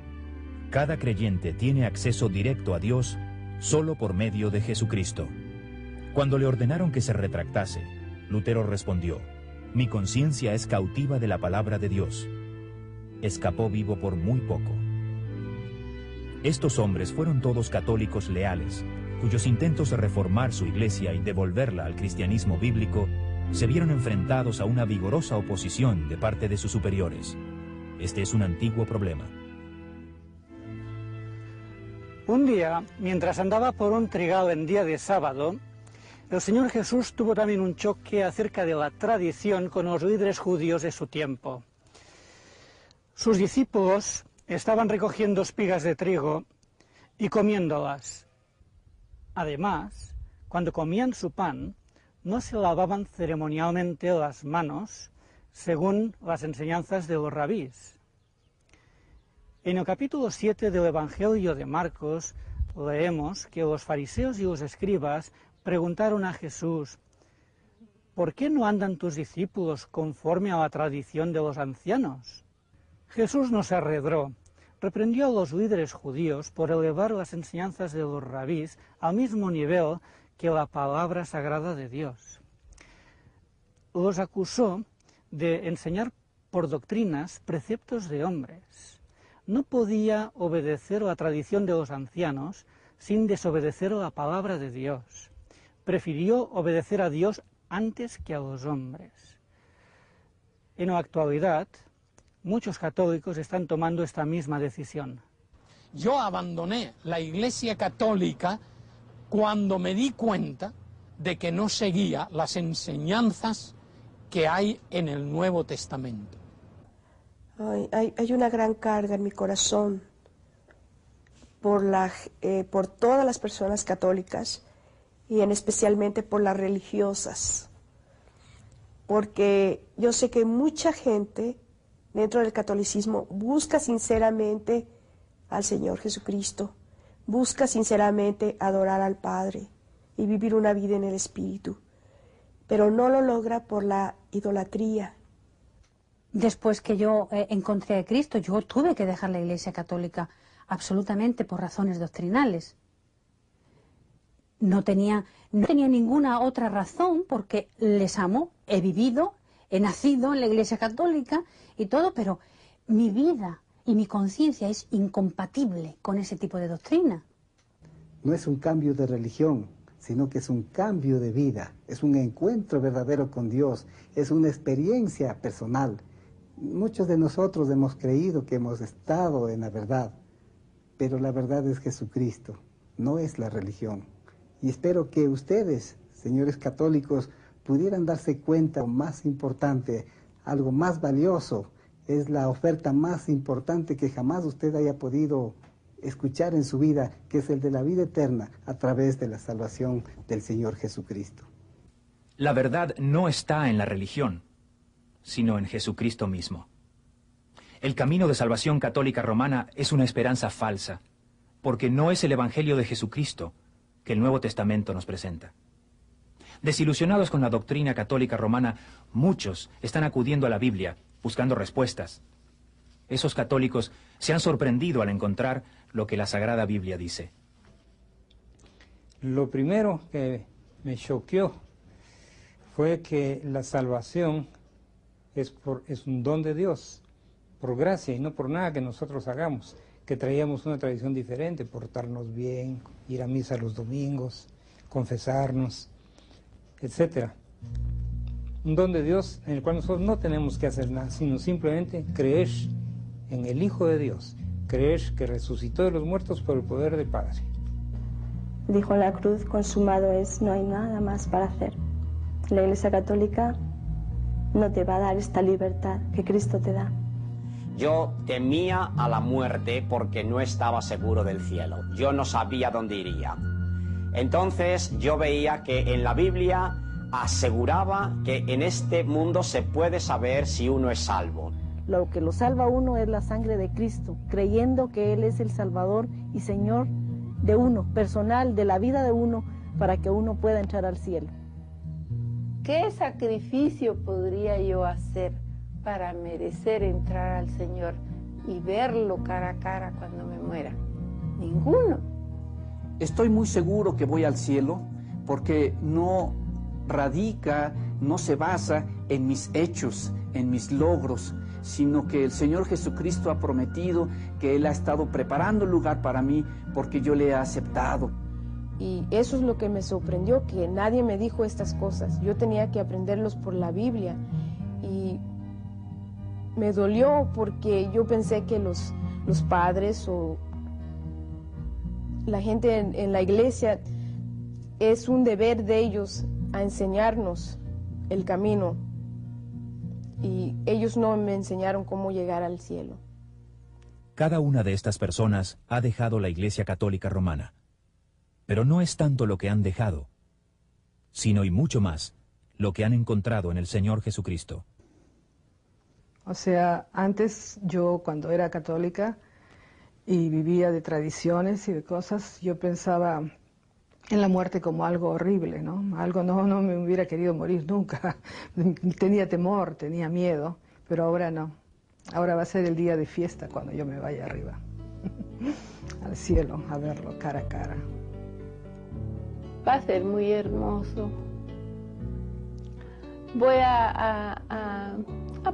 Cada creyente tiene acceso directo a Dios solo por medio de Jesucristo. Cuando le ordenaron que se retractase, Lutero respondió: «Mi conciencia es cautiva de la palabra de Dios». Escapó vivo por muy poco. Estos hombres fueron todos católicos leales, cuyos intentos de reformar su iglesia y devolverla al cristianismo bíblico se vieron enfrentados a una vigorosa oposición de parte de sus superiores. Este es un antiguo problema. Un día, mientras andaba por un trigal en día de sábado, el Señor Jesús tuvo también un choque acerca de la tradición con los líderes judíos de su tiempo. Sus discípulos estaban recogiendo espigas de trigo y comiéndolas. Además, cuando comían su pan, no se lavaban ceremonialmente las manos, según las enseñanzas de los rabís. En el capítulo 7 del Evangelio de Marcos leemos que los fariseos y los escribas preguntaron a Jesús: ¿por qué no andan tus discípulos conforme a la tradición de los ancianos? Jesús no se arredró, reprendió a los líderes judíos por elevar las enseñanzas de los rabís al mismo nivel que la palabra sagrada de Dios. Los acusó de enseñar por doctrinas preceptos de hombres. No podía obedecer la tradición de los ancianos sin desobedecer la palabra de Dios. Prefirió obedecer a Dios antes que a los hombres. En la actualidad, muchos católicos están tomando esta misma decisión. Yo abandoné la Iglesia Católica cuando me di cuenta de que no seguía las enseñanzas que hay en el Nuevo Testamento. Hay una gran carga en mi corazón por todas las personas católicas y especialmente por las religiosas, porque yo sé que mucha gente dentro del catolicismo busca sinceramente al Señor Jesucristo, busca sinceramente adorar al Padre y vivir una vida en el Espíritu, pero no lo logra por la idolatría. Después que yo encontré a Cristo, yo tuve que dejar la Iglesia Católica absolutamente por razones doctrinales. No tenía ninguna otra razón porque les amo, he vivido, he nacido en la Iglesia Católica y todo, pero mi vida y mi conciencia es incompatible con ese tipo de doctrina. No es un cambio de religión, sino que es un cambio de vida, es un encuentro verdadero con Dios, es una experiencia personal. Muchos de nosotros hemos creído que hemos estado en la verdad, pero la verdad es Jesucristo, no es la religión. Y espero que ustedes, señores católicos, pudieran darse cuenta, lo más importante, algo más valioso, es la oferta más importante que jamás usted haya podido escuchar en su vida, que es el de la vida eterna a través de la salvación del Señor Jesucristo. La verdad no está en la religión, sino en Jesucristo mismo. El camino de salvación católica romana es una esperanza falsa, porque no es el Evangelio de Jesucristo que el Nuevo Testamento nos presenta. Desilusionados con la doctrina católica romana, muchos están acudiendo a la Biblia, buscando respuestas. Esos católicos se han sorprendido al encontrar lo que la Sagrada Biblia dice. Lo primero que me choqueó fue que la salvación es un don de Dios, por gracia y no por nada que nosotros hagamos, que traíamos una tradición diferente, portarnos bien, ir a misa los domingos, confesarnos, etc. Un don de Dios en el cual nosotros no tenemos que hacer nada, sino simplemente creer en el Hijo de Dios, creer que resucitó de los muertos por el poder del Padre. Dijo en la cruz, consumado es, no hay nada más para hacer. La Iglesia Católica no te va a dar esta libertad que Cristo te da. Yo temía a la muerte porque no estaba seguro del cielo. Yo no sabía dónde iría. Entonces yo veía que en la Biblia aseguraba que en este mundo se puede saber si uno es salvo. Lo que lo salva a uno es la sangre de Cristo, creyendo que Él es el Salvador y Señor de uno, personal, de la vida de uno, para que uno pueda entrar al cielo. ¿Qué sacrificio podría yo hacer para merecer entrar al Señor y verlo cara a cara cuando me muera? Ninguno. Estoy muy seguro que voy al cielo porque no radica, no se basa en mis hechos, en mis logros, sino que el Señor Jesucristo ha prometido que Él ha estado preparando un lugar para mí porque yo le he aceptado. Y eso es lo que me sorprendió, que nadie me dijo estas cosas. Yo tenía que aprenderlos por la Biblia. Y me dolió porque yo pensé que los padres o la gente en la iglesia es un deber de ellos a enseñarnos el camino. Y ellos no me enseñaron cómo llegar al cielo. Cada una de estas personas ha dejado la Iglesia Católica Romana. Pero no es tanto lo que han dejado, sino y mucho más lo que han encontrado en el Señor Jesucristo. O sea, antes yo cuando era católica y vivía de tradiciones y de cosas, yo pensaba en la muerte como algo horrible, ¿no? Algo no me hubiera querido morir nunca. Tenía temor, tenía miedo, pero ahora no. Ahora va a ser el día de fiesta cuando yo me vaya arriba, al cielo, a verlo cara a cara. Va a ser muy hermoso. Voy a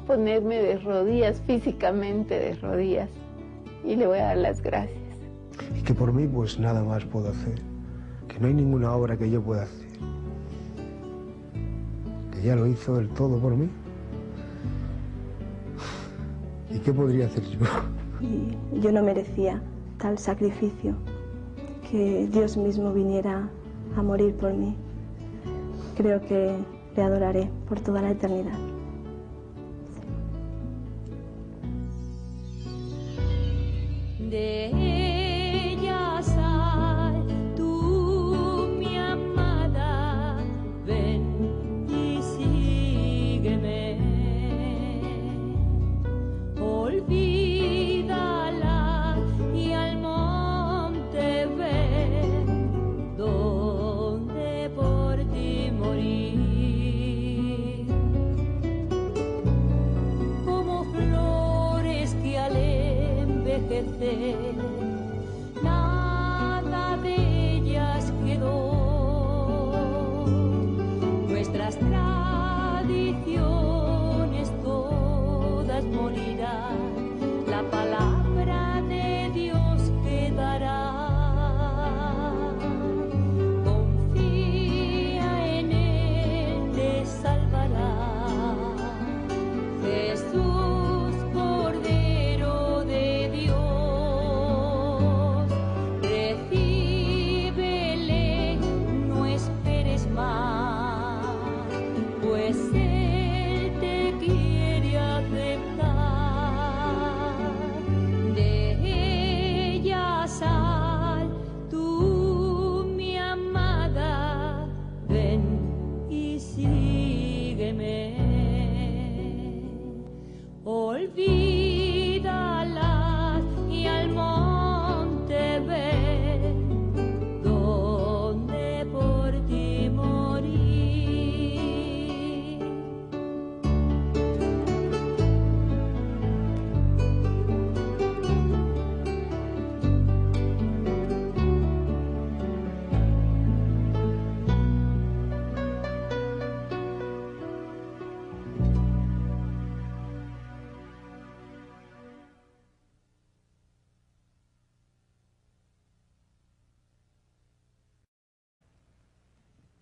ponerme de rodillas, físicamente de rodillas, y le voy a dar las gracias. Y que por mí pues nada más puedo hacer, que no hay ninguna obra que yo pueda hacer, que ya lo hizo del todo por mí. ¿Y qué podría hacer yo? Y yo no merecía tal sacrificio, que Dios mismo viniera a morir por mí. Creo que le adoraré por toda la eternidad. De ella sal, tú mi amada, ven y sígueme. Olvídala y al monte ven, donde por ti morí. Como flores que al envejecer, nada de ellas quedó. Nuestras tradiciones todas morirán, la palabra de Dios quedará. Confía en Él, te salvará. Jesús, Cordero de Dios,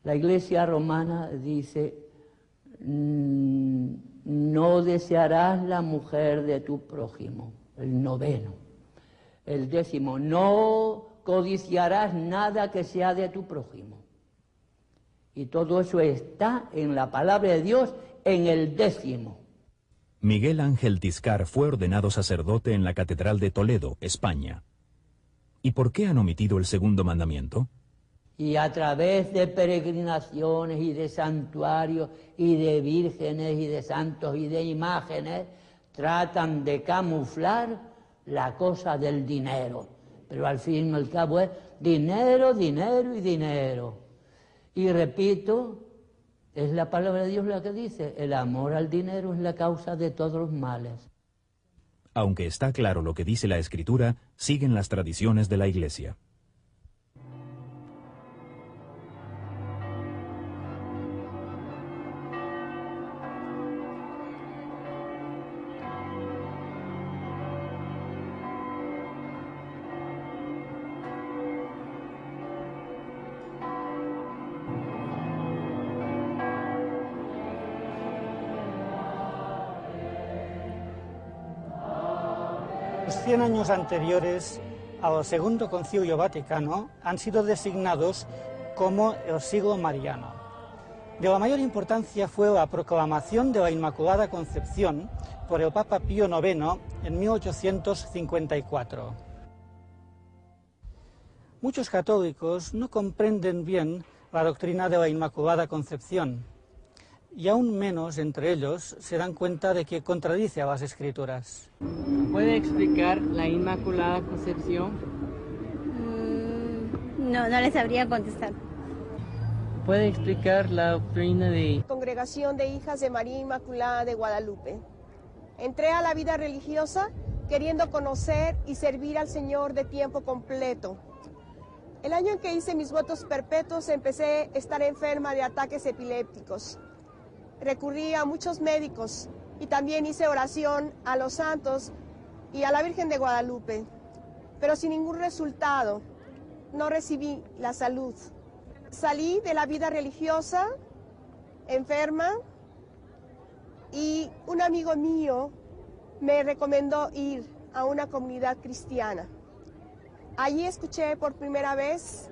La Iglesia romana dice, no desearás la mujer de tu prójimo, el 9. El 10, no codiciarás nada que sea de tu prójimo. Y todo eso está en la palabra de Dios en el 10. Miguel Ángel Tiscar fue ordenado sacerdote en la Catedral de Toledo, España. ¿Y por qué han omitido el 2º mandamiento? Y a través de peregrinaciones y de santuarios y de vírgenes y de santos y de imágenes, tratan de camuflar la cosa del dinero. Pero al fin y al cabo es dinero, dinero y dinero. Y repito, es la palabra de Dios la que dice, el amor al dinero es la causa de todos los males. Aunque está claro lo que dice la Escritura, siguen las tradiciones de la Iglesia. Los 100 años anteriores al Segundo Concilio Vaticano han sido designados como el siglo mariano. De la mayor importancia fue la proclamación de la Inmaculada Concepción por el Papa Pío IX en 1854. Muchos católicos no comprenden bien la doctrina de la Inmaculada Concepción, y aún menos entre ellos se dan cuenta de que contradice a las Escrituras. ¿Puede explicar la Inmaculada Concepción? No les sabría contestar. ¿Puede explicar la doctrina de Congregación de Hijas de María Inmaculada de Guadalupe? Entré a la vida religiosa queriendo conocer y servir al Señor de tiempo completo. El año en que hice mis votos perpetuos empecé a estar enferma de ataques epilépticos. Recurrí a muchos médicos y también hice oración a los santos y a la Virgen de Guadalupe, pero sin ningún resultado. No recibí la salud. Salí de la vida religiosa, enferma, y un amigo mío me recomendó ir a una comunidad cristiana. Allí escuché por primera vez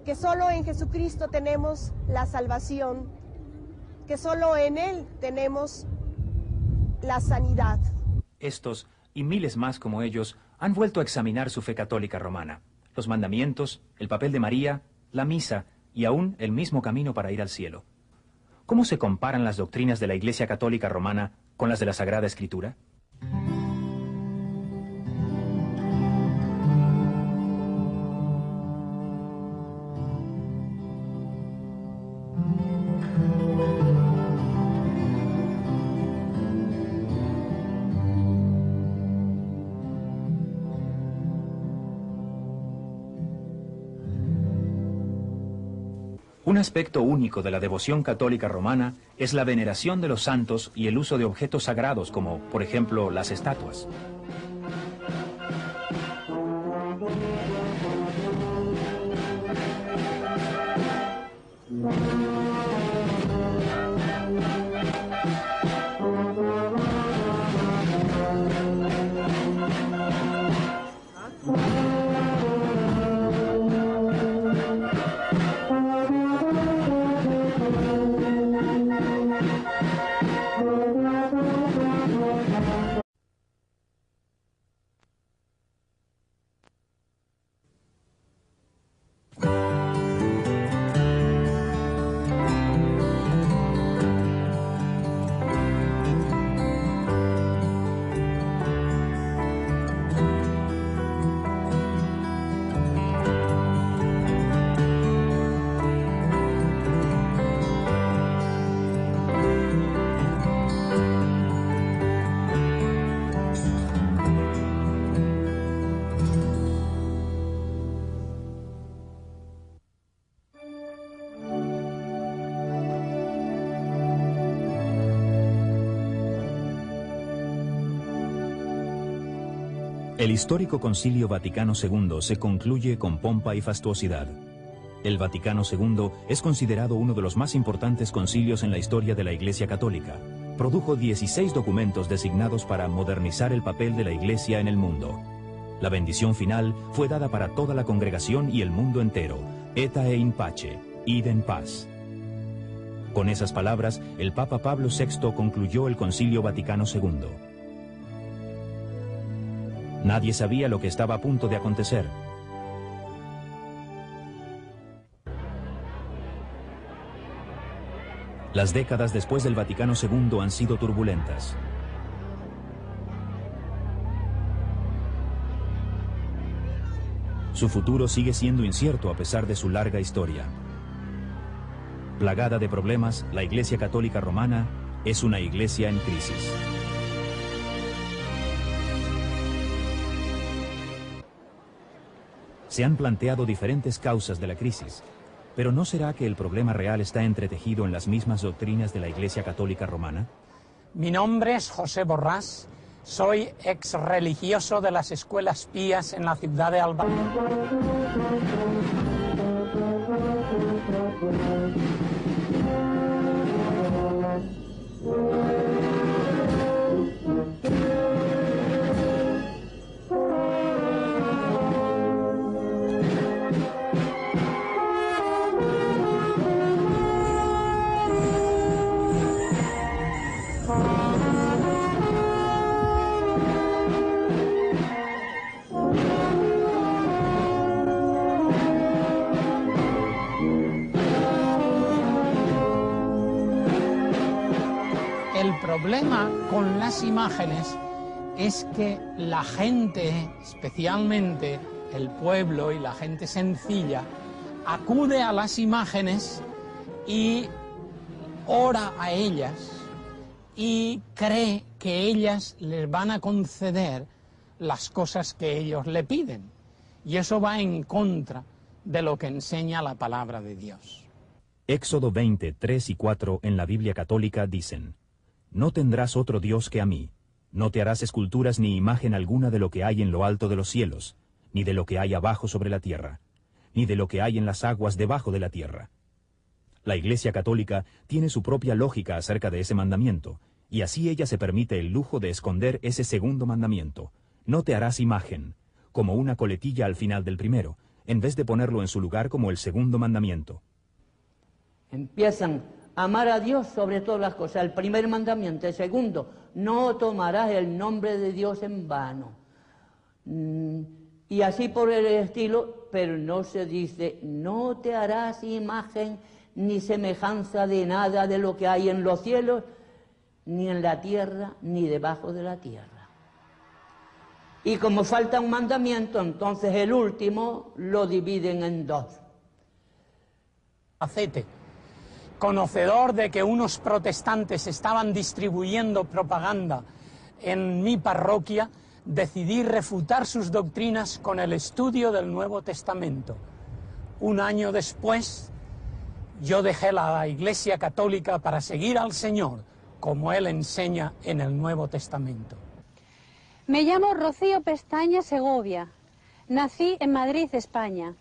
que solo en Jesucristo tenemos la salvación, que solo en Él tenemos la sanidad. Estos y miles más como ellos han vuelto a examinar su fe católica romana, los mandamientos, el papel de María, la misa y aún el mismo camino para ir al cielo. ¿Cómo se comparan las doctrinas de la Iglesia Católica Romana con las de la Sagrada Escritura? Un aspecto único de la devoción católica romana es la veneración de los santos y el uso de objetos sagrados como, por ejemplo, las estatuas. El histórico Concilio Vaticano II se concluye con pompa y fastuosidad. El Vaticano II es considerado uno de los más importantes concilios en la historia de la Iglesia Católica. Produjo 16 documentos designados para modernizar el papel de la Iglesia en el mundo. La bendición final fue dada para toda la congregación y el mundo entero. Eta in pace, id en paz. Con esas palabras, el Papa Pablo VI concluyó el Concilio Vaticano II. Nadie sabía lo que estaba a punto de acontecer. Las décadas después del Vaticano II han sido turbulentas. Su futuro sigue siendo incierto a pesar de su larga historia. Plagada de problemas, la Iglesia Católica Romana es una iglesia en crisis. Se han planteado diferentes causas de la crisis, pero ¿no será que el problema real está entretejido en las mismas doctrinas de la Iglesia Católica Romana? Mi nombre es José Borrás, soy ex religioso de las escuelas pías en la ciudad de Albania. El problema con las imágenes es que la gente, especialmente el pueblo y la gente sencilla, acude a las imágenes y ora a ellas y cree que ellas les van a conceder las cosas que ellos le piden. Y eso va en contra de lo que enseña la palabra de Dios. Éxodo 20, 3 y 4 en la Biblia católica dicen: No tendrás otro Dios que a mí. No te harás esculturas ni imagen alguna de lo que hay en lo alto de los cielos, ni de lo que hay abajo sobre la tierra, ni de lo que hay en las aguas debajo de la tierra. La Iglesia Católica tiene su propia lógica acerca de ese mandamiento, y así ella se permite el lujo de esconder ese segundo mandamiento: no te harás imagen, como una coletilla al final del primero, en vez de ponerlo en su lugar como el segundo mandamiento. Empiezan a amar a Dios sobre todas las cosas, el primer mandamiento. El segundo, no tomarás el nombre de Dios en vano. Y así por el estilo, pero no se dice, no te harás imagen ni semejanza de nada de lo que hay en los cielos, ni en la tierra, ni debajo de la tierra. Y como falta un mandamiento, entonces el último lo dividen en dos. Acete, conocedor de que unos protestantes estaban distribuyendo propaganda en mi parroquia, decidí refutar sus doctrinas con el estudio del Nuevo Testamento. Un año después, yo dejé la Iglesia Católica para seguir al Señor, como Él enseña en el Nuevo Testamento. Me llamo Rocío Pestaña Segovia. Nací en Madrid, España.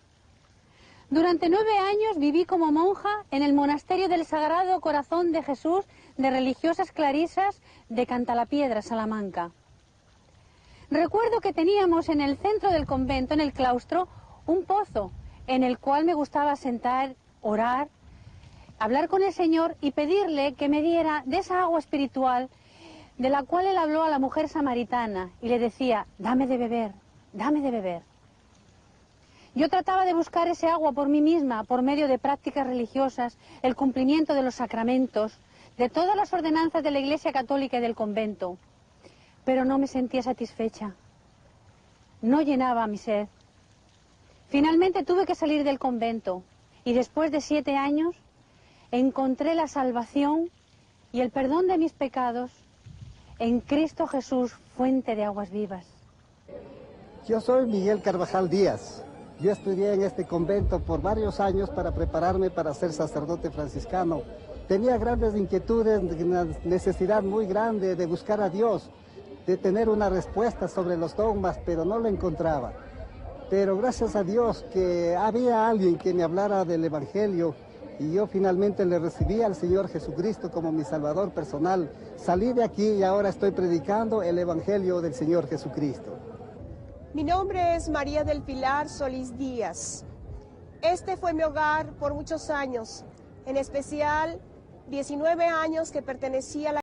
Durante 9 años viví como monja en el monasterio del Sagrado Corazón de Jesús de Religiosas Clarisas de Cantalapiedra, Salamanca. Recuerdo que teníamos en el centro del convento, en el claustro, un pozo en el cual me gustaba sentar, orar, hablar con el Señor y pedirle que me diera de esa agua espiritual de la cual él habló a la mujer samaritana y le decía, dame de beber, dame de beber. Yo trataba de buscar ese agua por mí misma, por medio de prácticas religiosas, el cumplimiento de los sacramentos, de todas las ordenanzas de la Iglesia Católica y del convento, pero no me sentía satisfecha. No llenaba mi sed. Finalmente tuve que salir del convento y después de 7 años encontré la salvación y el perdón de mis pecados en Cristo Jesús, fuente de aguas vivas. Yo soy Miguel Carvajal Díaz. Yo estudié en este convento por varios años para prepararme para ser sacerdote franciscano. Tenía grandes inquietudes, una necesidad muy grande de buscar a Dios, de tener una respuesta sobre los dogmas, pero no la encontraba. pero gracias a Dios que había alguien que me hablara del Evangelio y yo finalmente le recibí al Señor Jesucristo como mi Salvador personal. Salí de aquí y ahora estoy predicando el Evangelio del Señor Jesucristo. Mi nombre es María del Pilar Solís Díaz. Este fue mi hogar por muchos años, en especial 19 años que pertenecía a la